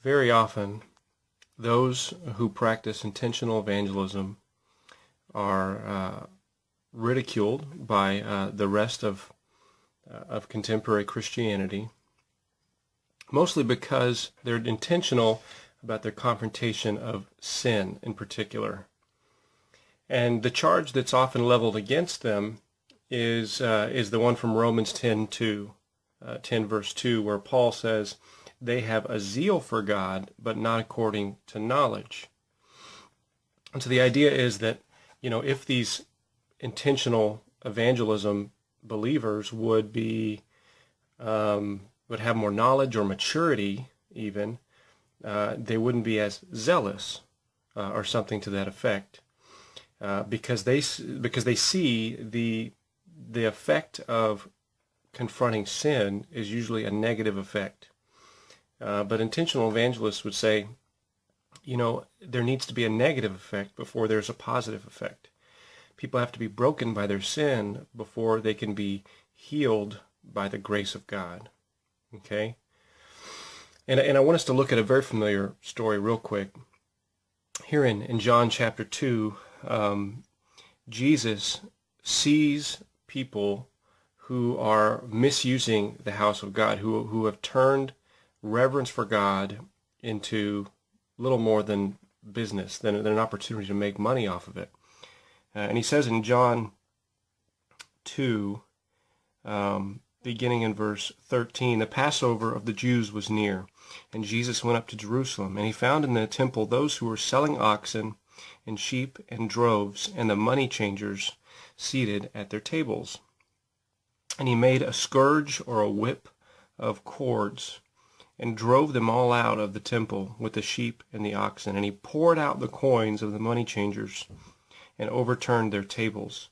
Very often, those who practice intentional evangelism are ridiculed by the rest of contemporary Christianity, mostly because they're intentional about their confrontation of sin in particular. And the charge that's often leveled against them is the one from Romans 10 verse 2, where Paul says, they have a zeal for God, but not according to knowledge. And so the idea is that, if these intentional evangelism believers would have more knowledge or maturity even, they wouldn't be as zealous or something to that effect, because they see the effect of confronting sin is usually a negative effect. But intentional evangelists would say, there needs to be a negative effect before there's a positive effect. People have to be broken by their sin before they can be healed by the grace of God. Okay? And I want us to look at a very familiar story real quick. Here in John chapter 2, Jesus sees people who are misusing the house of God, who have turned reverence for God into little more than business, than an opportunity to make money off of it. And he says in John 2, beginning in verse 13, the Passover of the Jews was near, and Jesus went up to Jerusalem, and he found in the temple those who were selling oxen and sheep and droves, and the money changers seated at their tables. And he made a scourge or a whip of cords, and drove them all out of the temple with the sheep and the oxen. And he poured out the coins of the money changers, and overturned their tables.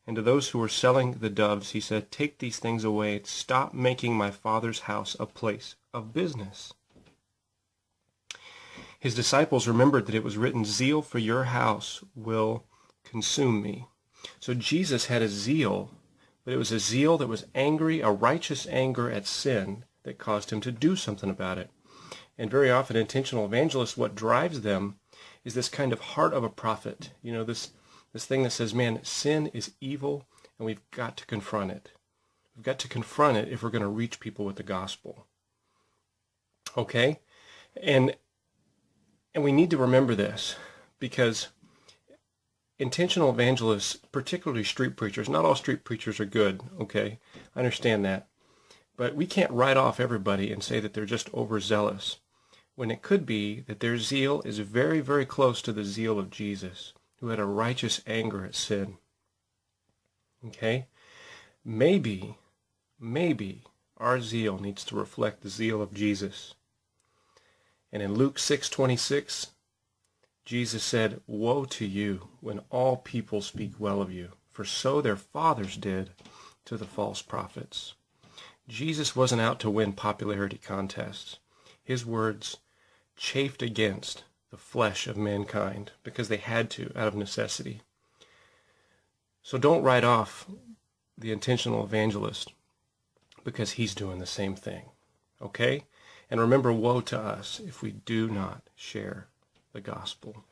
And to those who were selling the doves, he said, take these things away. Stop making my Father's house a place of business. His disciples remembered that it was written, zeal for your house will consume me. So Jesus had a zeal, but it was a zeal that was angry, a righteous anger at sin that caused him to do something about it. And very often intentional evangelists, what drives them is this kind of heart of a prophet. This thing that says, man, sin is evil, and we've got to confront it. We've got to confront it if we're going to reach people with the gospel. Okay? And we need to remember this, because intentional evangelists, particularly street preachers, not all street preachers are good, okay? I understand that. But we can't write off everybody and say that they're just overzealous, when it could be that their zeal is very, very close to the zeal of Jesus, who had a righteous anger at sin. Okay? Maybe our zeal needs to reflect the zeal of Jesus. And in Luke 6:26, Jesus said, woe to you when all people speak well of you, for so their fathers did to the false prophets. Jesus wasn't out to win popularity contests. His words chafed against the flesh of mankind because they had to, out of necessity. So don't write off the intentional evangelist because he's doing the same thing. Okay? And remember, woe to us if we do not share the gospel.